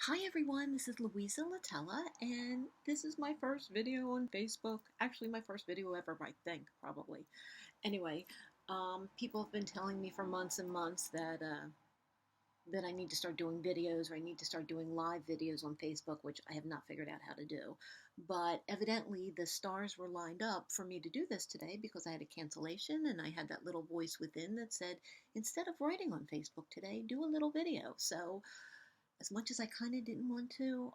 Hi everyone, this is Louisa Latella, and this is my first video on Facebook. Actually, my first video ever, I think, probably. Anyway, people have been telling me for months and months that I need to start doing videos or I need to start doing live videos on Facebook, which I have not figured out how to do. But evidently, the stars were lined up for me to do this today because I had a cancellation and I had that little voice within that said, instead of writing on Facebook today, do a little video. So as much as I kind of didn't want to,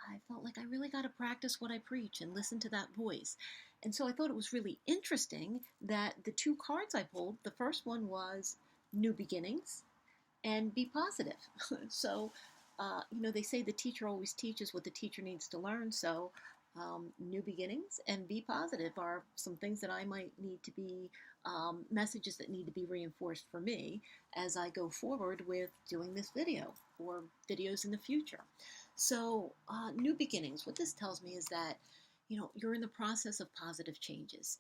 I felt like I really got to practice what I preach and listen to that voice. And so I thought it was really interesting that the two cards I pulled, the first one was New Beginnings and Be Positive. So, they say the teacher always teaches what the teacher needs to learn. So, New Beginnings and Be Positive are some things that I might need to be, messages that need to be reinforced for me as I go forward with doing this video or videos in the future. So, New Beginnings, what this tells me is that, you're in the process of positive changes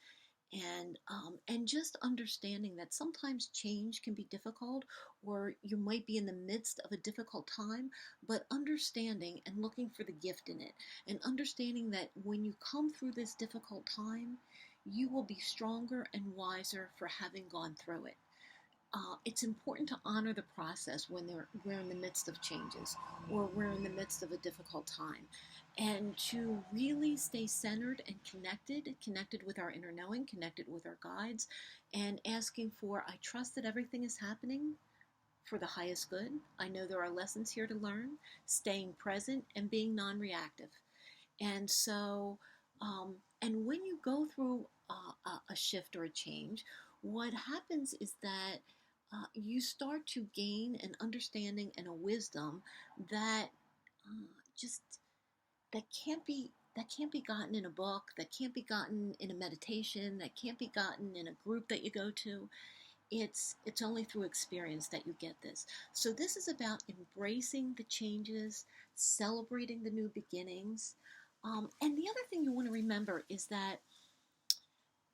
and just understanding that sometimes change can be difficult, or you might be in the midst of a difficult time, but understanding and looking for the gift in it, and understanding that when you come through this difficult time, you will be stronger and wiser for having gone through it. It's important to honor the process when we're in the midst of changes or we're in the midst of a difficult time, and to really stay centered and connected with our inner knowing, connected with our guides, and asking for, I trust that everything is happening for the highest good. I know there are lessons here to learn, staying present and being non reactive. And so, and when you go through a shift or a change, what happens is that you start to gain an understanding and a wisdom that just that can't be gotten in a book, that can't be gotten in a meditation, that can't be gotten in a group that you go to. It's only through experience that you get this. So this is about embracing the changes, celebrating the new beginnings. And the other thing you want to remember is that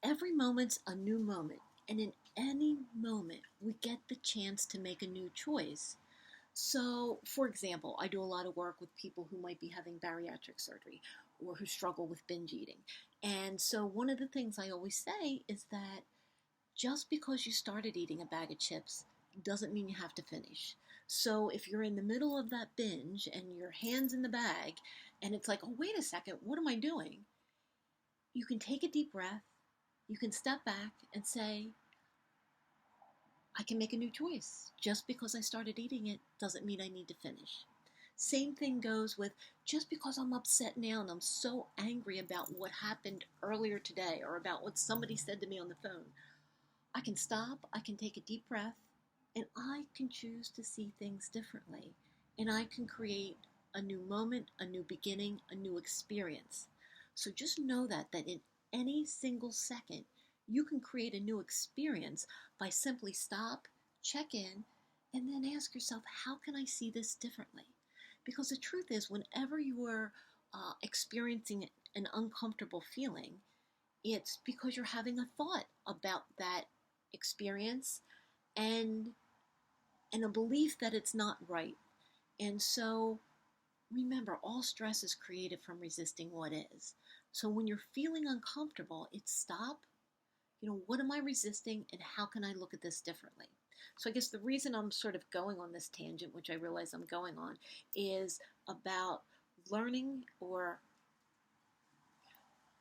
every moment's a new moment. And in any moment, we get the chance to make a new choice. So, for example, I do a lot of work with people who might be having bariatric surgery or who struggle with binge eating. And so, one of the things I always say is that just because you started eating a bag of chips doesn't mean you have to finish. So, if you're in the middle of that binge and your hand's in the bag and it's like, oh, wait a second, what am I doing? You can take a deep breath, you can step back and say, I can make a new choice. Just because I started eating it doesn't mean I need to finish. Same thing goes with just because I'm upset now and I'm so angry about what happened earlier today or about what somebody said to me on the phone. I can stop, I can take a deep breath, and I can choose to see things differently. And I can create a new moment, a new beginning, a new experience. So just know that in any single second, you can create a new experience by simply stop, check in, and then ask yourself, how can I see this differently? Because the truth is, whenever you are experiencing an uncomfortable feeling, it's because you're having a thought about that experience and a belief that it's not right. And so remember, all stress is created from resisting what is. So when you're feeling uncomfortable, it's stop. What am I resisting and how can I look at this differently? So I guess the reason I'm sort of going on this tangent, which I realize I'm going on, is about learning or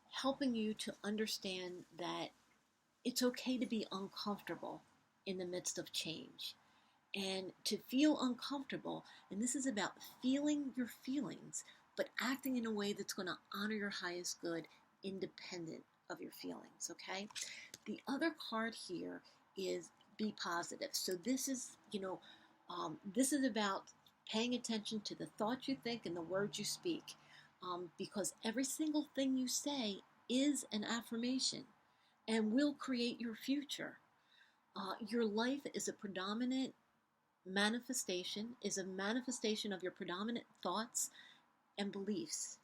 helping you to understand that it's okay to be uncomfortable in the midst of change and to feel uncomfortable. And this is about feeling your feelings, but acting in a way that's going to honor your highest good, independent of your feelings. Okay. The other card here is Be Positive. So this is about paying attention to the thoughts you think and the words you speak, because every single thing you say is an affirmation and will create your future. Your life is a predominant manifestation of your predominant thoughts and beliefs.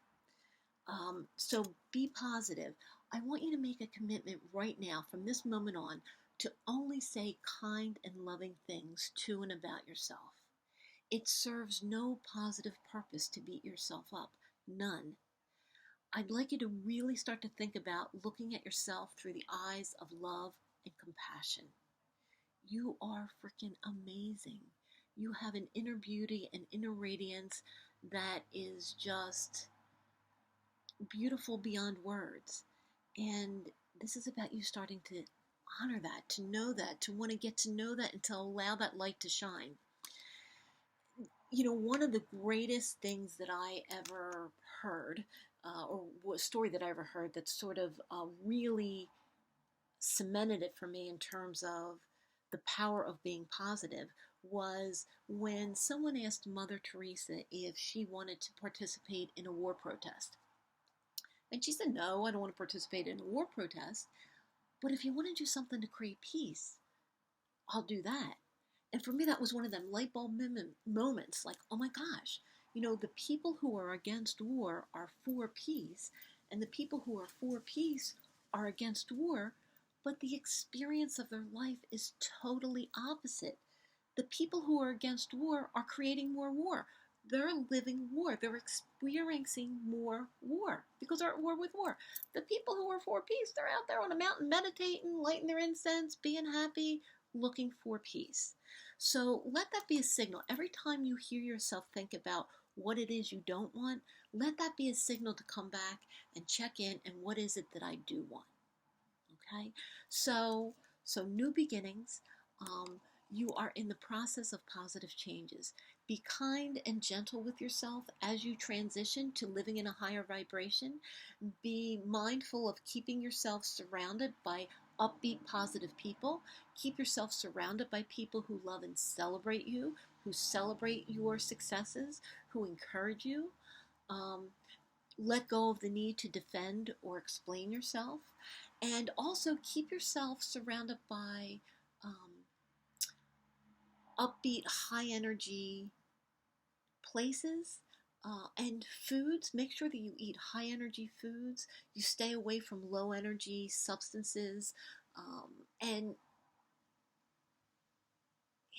So be positive. I want you to make a commitment right now, from this moment on, to only say kind and loving things to and about yourself. It serves no positive purpose to beat yourself up. None. I'd like you to really start to think about looking at yourself through the eyes of love and compassion. You are freaking amazing. You have an inner beauty, an inner radiance that is just beautiful beyond words. And this is about you starting to honor that, to know that, to want to get to know that, and to allow that light to shine. You know, one of the greatest things that I ever heard, or a story that I ever heard that sort of really cemented it for me in terms of the power of being positive, was when someone asked Mother Teresa if she wanted to participate in a war protest. And she said, no, I don't want to participate in a war protest, but if you want to do something to create peace, I'll do that. And for me, that was one of them light bulb moments, like, oh my gosh, you know, the people who are against war are for peace, and the people who are for peace are against war, but the experience of their life is totally opposite. The people who are against war are creating more war. They're living war. They're experiencing more war because they're at war with war. The people who are for peace, they're out there on a mountain meditating, lighting their incense, being happy, looking for peace. So let that be a signal. Every time you hear yourself think about what it is you don't want, let that be a signal to come back and check in and what is it that I do want. Okay? So new beginnings. You are in the process of positive changes. Be kind and gentle with yourself as you transition to living in a higher vibration. Be mindful of keeping yourself surrounded by upbeat, positive people. Keep yourself surrounded by people who love and celebrate you, who celebrate your successes, who encourage you. Um, Let go of the need to defend or explain yourself. And also keep yourself surrounded by upbeat, high energy places and foods. Make sure that you eat high energy foods. You stay away from low energy substances. And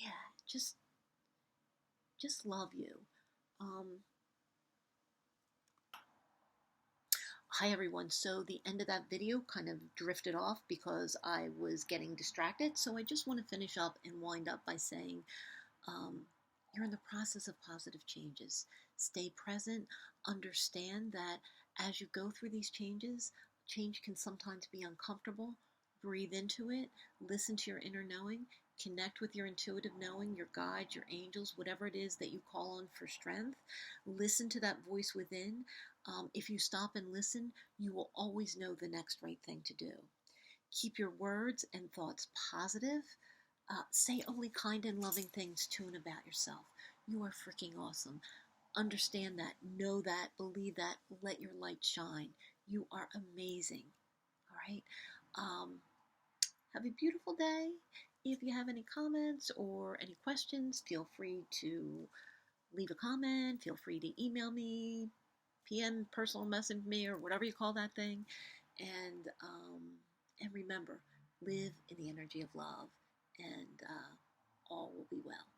yeah, just love you. Um, Hi everyone, so the end of that video kind of drifted off because I was getting distracted, so I just want to finish up and wind up by saying um, you're in the process of positive changes. Stay present, understand that as you go through these changes, change can sometimes be uncomfortable. Breathe into it, listen to your inner knowing, connect with your intuitive knowing, your guides, your angels, whatever it is that you call on for strength. Listen to that voice within. If you stop and listen, you will always know the next right thing to do. Keep your words and thoughts positive. Say only kind and loving things to and about yourself. You are freaking awesome. Understand that, know that, believe that, let your light shine. You are amazing. All right? Have a beautiful day. If you have any comments or any questions, feel free to leave a comment. Feel free to email me, PM, personal message me, or whatever you call that thing. And remember, live in the energy of love, and all will be well.